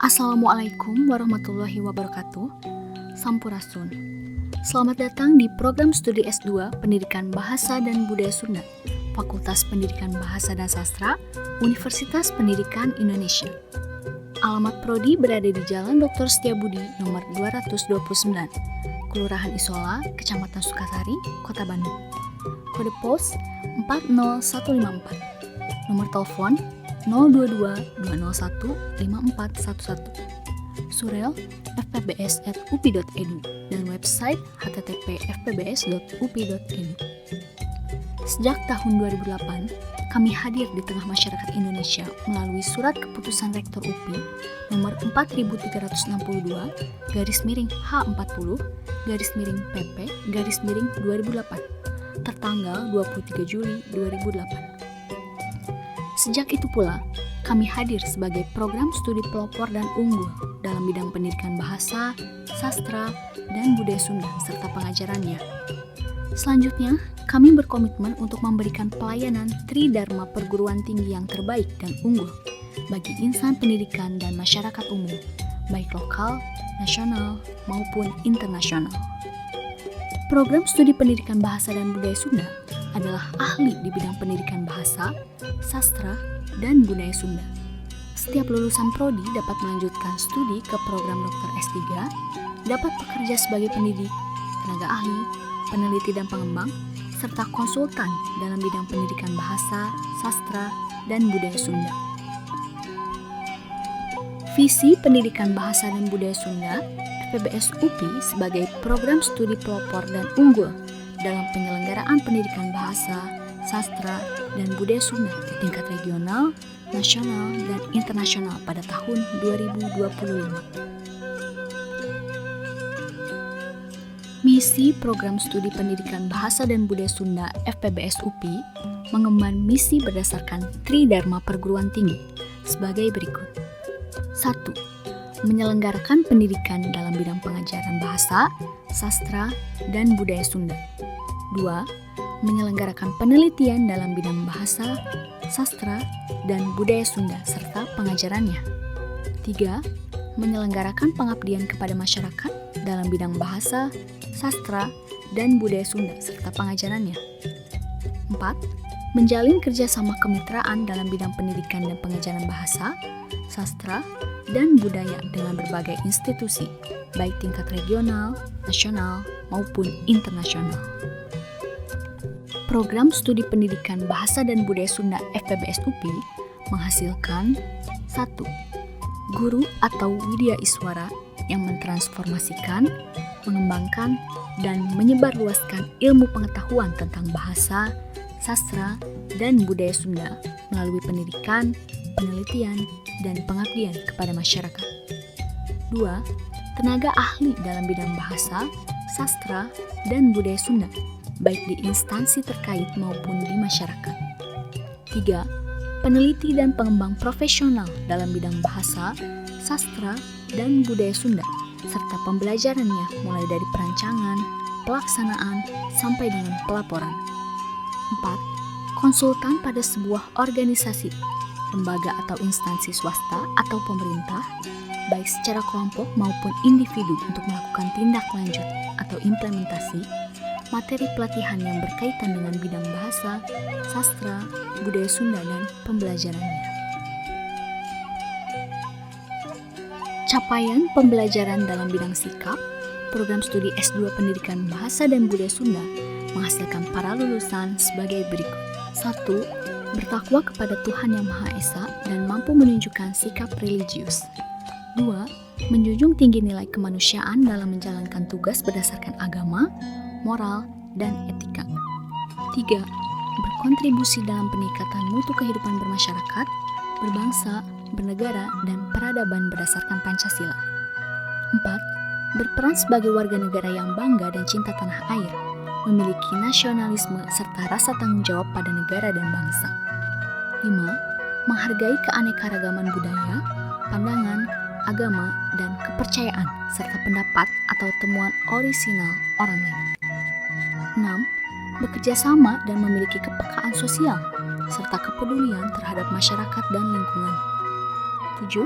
Assalamualaikum warahmatullahi wabarakatuh. Sampurasun. Selamat datang di program studi S2 Pendidikan Bahasa dan Budaya Sunda, Fakultas Pendidikan Bahasa dan Sastra, Universitas Pendidikan Indonesia. Alamat prodi berada di Jalan Dr. Setiabudi nomor 229, Kelurahan Isola, Kecamatan Sukasari, Kota Bandung. Kode pos 40154. Nomor telepon 022-201-5411, surel fpbs@upi.edu, dan website http://fpbs.upi.edu. Sejak tahun 2008, kami hadir di tengah masyarakat Indonesia melalui Surat Keputusan Rektor UPI nomor 4360-H40-PP-2008 tertanggal 23 Juli 2008. Sejak itu pula, kami hadir sebagai program studi pelopor dan unggul dalam bidang pendidikan bahasa, sastra, dan budaya Sunda, serta pengajarannya. Selanjutnya, kami berkomitmen untuk memberikan pelayanan Tridharma perguruan tinggi yang terbaik dan unggul bagi insan pendidikan dan masyarakat umum, baik lokal, nasional, maupun internasional. Program studi pendidikan bahasa dan budaya Sunda adalah ahli di bidang pendidikan bahasa, sastra, dan budaya Sunda. Setiap lulusan prodi dapat melanjutkan studi ke program Dr. S3, dapat bekerja sebagai pendidik, tenaga ahli, peneliti dan pengembang, serta konsultan dalam bidang pendidikan bahasa, sastra, dan budaya Sunda. Visi Pendidikan Bahasa dan Budaya Sunda FPBS UPI sebagai program studi pelopor dan unggul dalam penyelenggaraan pendidikan bahasa, sastra, dan budaya Sunda di tingkat regional, nasional, dan internasional pada tahun 2025. Misi Program Studi Pendidikan Bahasa dan Budaya Sunda FPBS UPI mengemban misi berdasarkan Tridharma perguruan tinggi sebagai berikut. 1. Menyelenggarakan pendidikan dalam bidang pengajaran bahasa, sastra, dan budaya Sunda. 2. Menyelenggarakan penelitian dalam bidang bahasa, sastra, dan budaya Sunda serta pengajarannya. 3. Menyelenggarakan pengabdian kepada masyarakat dalam bidang bahasa, sastra, dan budaya Sunda serta pengajarannya. 4. Menjalin kerjasama kemitraan dalam bidang pendidikan dan pengajaran bahasa, sastra, dan budaya dengan berbagai institusi, baik tingkat regional, nasional, maupun internasional. Program Studi Pendidikan Bahasa dan Budaya Sunda FPBS UPI menghasilkan 1. Guru atau widya iswara yang mentransformasikan, mengembangkan, dan menyebarluaskan ilmu pengetahuan tentang bahasa, sastra, dan budaya Sunda melalui pendidikan, penelitian, dan pengabdian kepada masyarakat. 2. Tenaga ahli dalam bidang bahasa, sastra, dan budaya Sunda, baik di instansi terkait maupun di masyarakat. 3. Peneliti dan pengembang profesional dalam bidang bahasa, sastra, dan budaya Sunda, serta pembelajarannya mulai dari perancangan, pelaksanaan, sampai dengan pelaporan. 4. Konsultan pada sebuah organisasi, lembaga atau instansi swasta atau pemerintah, baik secara kelompok maupun individu untuk melakukan tindak lanjut atau implementasi materi pelatihan yang berkaitan dengan bidang bahasa, sastra, budaya Sunda, dan pembelajarannya. Capaian pembelajaran dalam bidang sikap, program studi S2 Pendidikan Bahasa dan Budaya Sunda menghasilkan para lulusan sebagai berikut. 1. Bertakwa kepada Tuhan Yang Maha Esa dan mampu menunjukkan sikap religius. 2. Menjunjung tinggi nilai kemanusiaan dalam menjalankan tugas berdasarkan agama, moral, dan etika. 3. Berkontribusi dalam peningkatan mutu kehidupan bermasyarakat, berbangsa, bernegara, dan peradaban berdasarkan Pancasila. 4. Berperan sebagai warga negara yang bangga dan cinta tanah air, memiliki nasionalisme serta rasa tanggung jawab pada negara dan bangsa. 5. Menghargai keanekaragaman budaya, pandangan, agama, dan kepercayaan, serta pendapat atau temuan orisinal orang lain. 6. Bekerja sama dan memiliki kepekaan sosial, serta kepedulian terhadap masyarakat dan lingkungan. 7.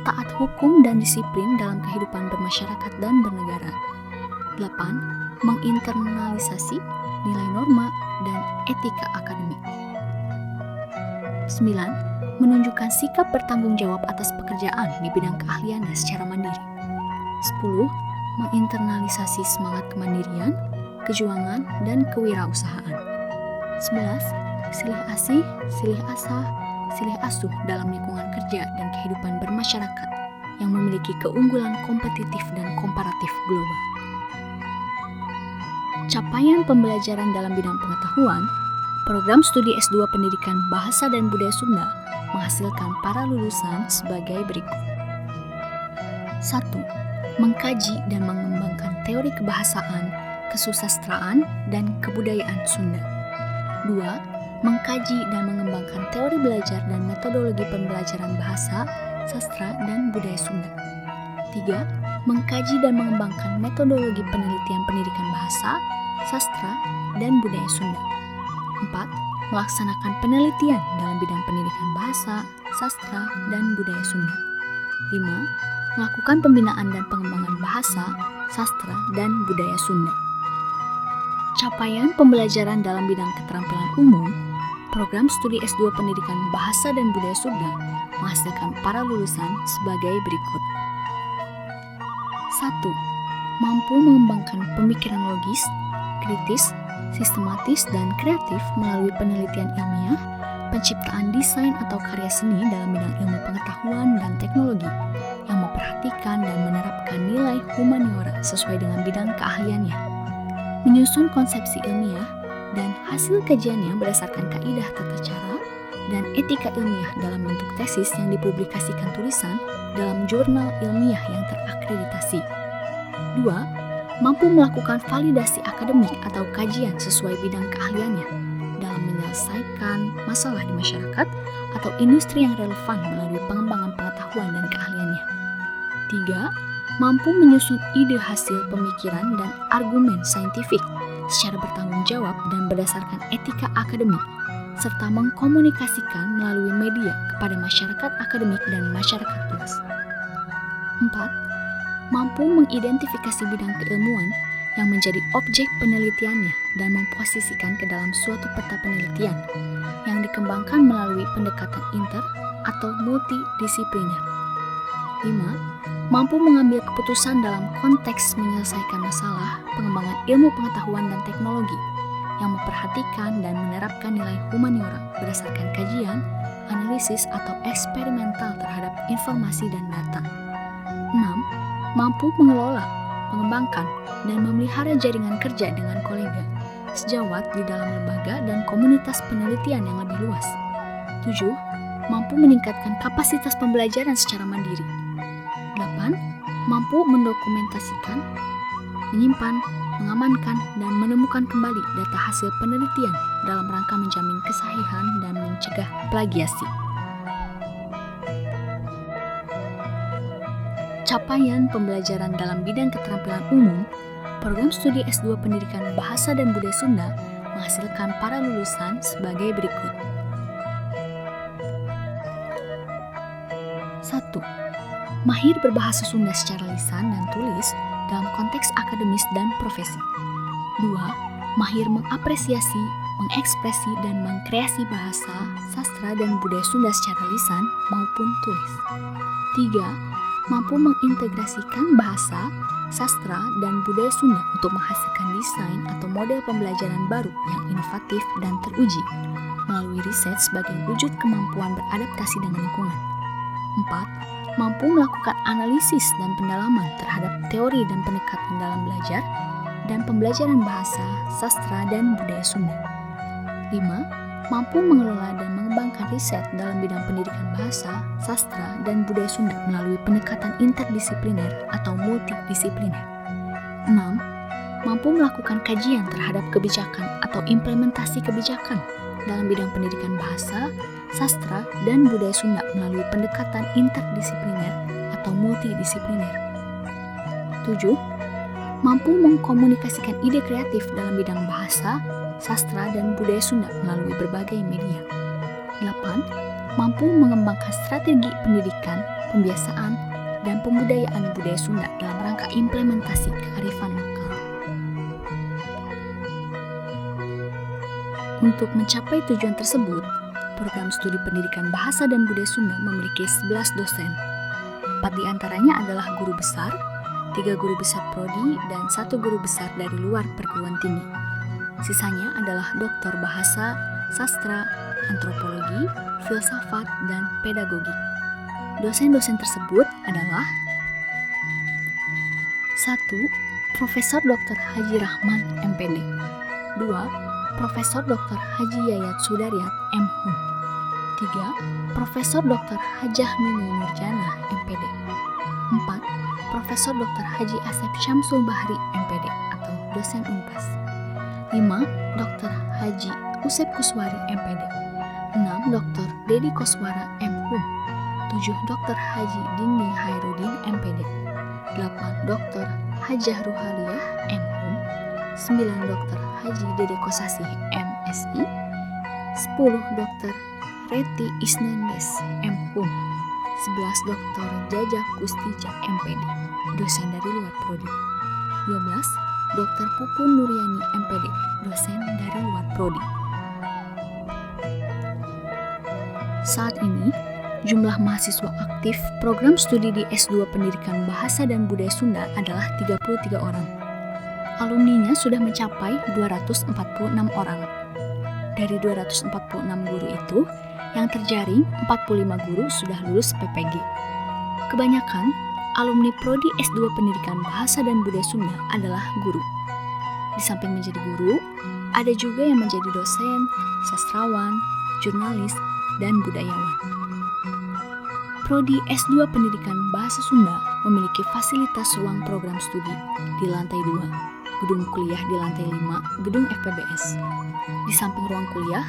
taat hukum dan disiplin dalam kehidupan bermasyarakat dan bernegara. 8. Menginternalisasi nilai norma dan etika akademik. 9. Menunjukkan sikap bertanggung jawab atas pekerjaan di bidang keahliannya secara mandiri. 10. Menginternalisasi semangat kemandirian, kejuangan, dan kewirausahaan. 11. Silih asih, silih asah, silih asuh dalam lingkungan kerja dan kehidupan bermasyarakat yang memiliki keunggulan kompetitif dan komparatif global. Capaian pembelajaran dalam bidang pengetahuan, program studi S2 Pendidikan Bahasa dan Budaya Sunda menghasilkan para lulusan sebagai berikut. 1. Mengkaji dan mengembangkan teori kebahasaan, kesusastraan, dan kebudayaan Sunda. 2. Mengkaji dan mengembangkan teori belajar dan metodologi pembelajaran bahasa, sastra, dan budaya Sunda. 3. Mengkaji dan mengembangkan metodologi penelitian pendidikan bahasa, sastra, dan budaya Sunda. 4. Melaksanakan penelitian dalam bidang pendidikan bahasa, sastra, dan budaya Sunda. 5. Melakukan pembinaan dan pengembangan bahasa, sastra, dan budaya Sunda. Capaian pembelajaran dalam bidang keterampilan umum, program studi S2 Pendidikan Bahasa dan Budaya Sunda menghasilkan para lulusan sebagai berikut. 1. Mampu mengembangkan pemikiran logis, kritis, sistematis, dan kreatif melalui penelitian ilmiah, penciptaan desain atau karya seni dalam bidang ilmu pengetahuan dan teknologi yang memperhatikan dan menerapkan nilai humaniora sesuai dengan bidang keahliannya, menyusun konsepsi ilmiah dan hasil kajiannya berdasarkan kaidah tata cara dan etika ilmiah dalam bentuk tesis yang dipublikasikan tulisan dalam jurnal ilmiah yang terakreditasi. 2. Mampu melakukan validasi akademik atau kajian sesuai bidang keahliannya dalam menyelesaikan masalah di masyarakat atau industri yang relevan melalui pengembangan pengetahuan dan keahliannya. 3. Mampu menyusun ide hasil pemikiran dan argumen saintifik secara bertanggung jawab dan berdasarkan etika akademik, serta mengkomunikasikan melalui media kepada masyarakat akademik dan masyarakat luas. 4. Mampu mengidentifikasi bidang keilmuan yang menjadi objek penelitiannya dan memposisikan ke dalam suatu peta penelitian yang dikembangkan melalui pendekatan inter atau multidisipliner. 5. Mampu mengambil keputusan dalam konteks menyelesaikan masalah pengembangan ilmu pengetahuan dan teknologi yang memperhatikan dan menerapkan nilai humaniora berdasarkan kajian, analisis, atau eksperimental terhadap informasi dan data. 6. Mampu mengelola, mengembangkan, dan memelihara jaringan kerja dengan kolega, sejawat di dalam lembaga dan komunitas penelitian yang lebih luas. 7. Mampu meningkatkan kapasitas pembelajaran secara mandiri. 8. Mampu mendokumentasikan, menyimpan, mengamankan, dan menemukan kembali data hasil penelitian dalam rangka menjamin kesahihan dan mencegah plagiasi. Capaian pembelajaran dalam bidang keterampilan umum, program studi S2 Pendidikan Bahasa dan Budaya Sunda menghasilkan para lulusan sebagai berikut. 1. Mahir berbahasa Sunda secara lisan dan tulis dalam konteks akademis dan profesi. 2. Mahir mengapresiasi, mengekspresi, dan mengkreasi bahasa, sastra, dan budaya Sunda secara lisan maupun tulis. 3. Mampu mengintegrasikan bahasa, sastra, dan budaya Sunda untuk menghasilkan desain atau model pembelajaran baru yang inovatif dan teruji melalui riset sebagai wujud kemampuan beradaptasi dengan lingkungan. 4. Mampu melakukan analisis dan pendalaman terhadap teori dan pendekatan dalam belajar dan pembelajaran bahasa, sastra, dan budaya Sunda. 5. Mampu mengelola dan mengembangkan riset dalam bidang pendidikan bahasa, sastra, dan budaya Sunda melalui pendekatan interdisipliner atau multidisipliner. 6. Mampu melakukan kajian terhadap kebijakan atau implementasi kebijakan dalam bidang pendidikan bahasa, sastra, dan budaya Sunda melalui pendekatan interdisipliner atau multidisipliner. 7. Mampu mengkomunikasikan ide kreatif dalam bidang bahasa, sastra, dan budaya Sunda melalui berbagai media. 8. Mampu mengembangkan strategi pendidikan, pembiasaan, dan pembudayaan budaya Sunda dalam rangka implementasi kearifan lokal. Untuk mencapai tujuan tersebut, program studi pendidikan bahasa dan budaya Sunda memiliki 11 dosen. 4 diantaranya adalah guru besar, 3 guru besar prodi, dan 1 guru besar dari luar perguruan tinggi. Sisanya adalah doktor bahasa, sastra, antropologi, filsafat, dan pedagogi. Dosen-dosen tersebut adalah 1. Profesor Dr. Haji Rahman, MPD. 2. Profesor Dr. Haji Yayat Sudaryat, MHum. 3. Profesor Dr. Hajah Mimi Nurjana, MPD. 4. Profesor Dr. Haji Asep Syamsul Bahri, MPD atau dosen Unpas. 5. Dr. Haji Usep Kuswari, MPD. 6. Dr. Dedi Koswara, MHum. 7. Dr. Haji Dinding Hairudin, MPD. 8. Dr. Hajah Ruhaliah, MHum. 9. Dr. Haji Dede Kosasih, MSI. 10. Dr. Reti Isnandes, MHum. 11. Dr. Jaja Kustija, MPD, dosen dari luar prodi. 12. Dr. Pupun Nuryani, MPD, dosen dari luar prodi. Saat ini, jumlah mahasiswa aktif program studi di S2 Pendidikan Bahasa dan Budaya Sunda adalah 33 orang. Alumninya sudah mencapai 246 orang. Dari 246 guru itu, yang terjaring 45 guru sudah lulus PPG. Kebanyakan alumni prodi S2 Pendidikan Bahasa dan Budaya Sunda adalah guru. Di samping menjadi guru, ada juga yang menjadi dosen, sastrawan, jurnalis, dan budayawan. Prodi S2 Pendidikan Bahasa Sunda memiliki fasilitas ruang program studi di lantai 2, gedung kuliah di lantai 5, gedung FPBS. Di samping ruang kuliah,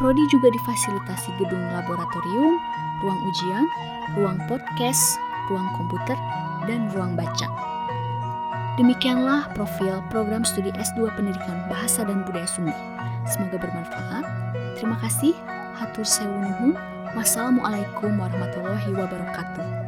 prodi juga difasilitasi gedung laboratorium, ruang ujian, ruang podcast, ruang komputer, dan ruang baca. Demikianlah profil program studi S2 Pendidikan Bahasa dan Budaya Sunda. Semoga bermanfaat. Terima kasih. Hatur sewu nuhun. Wassalamualaikum warahmatullahi wabarakatuh.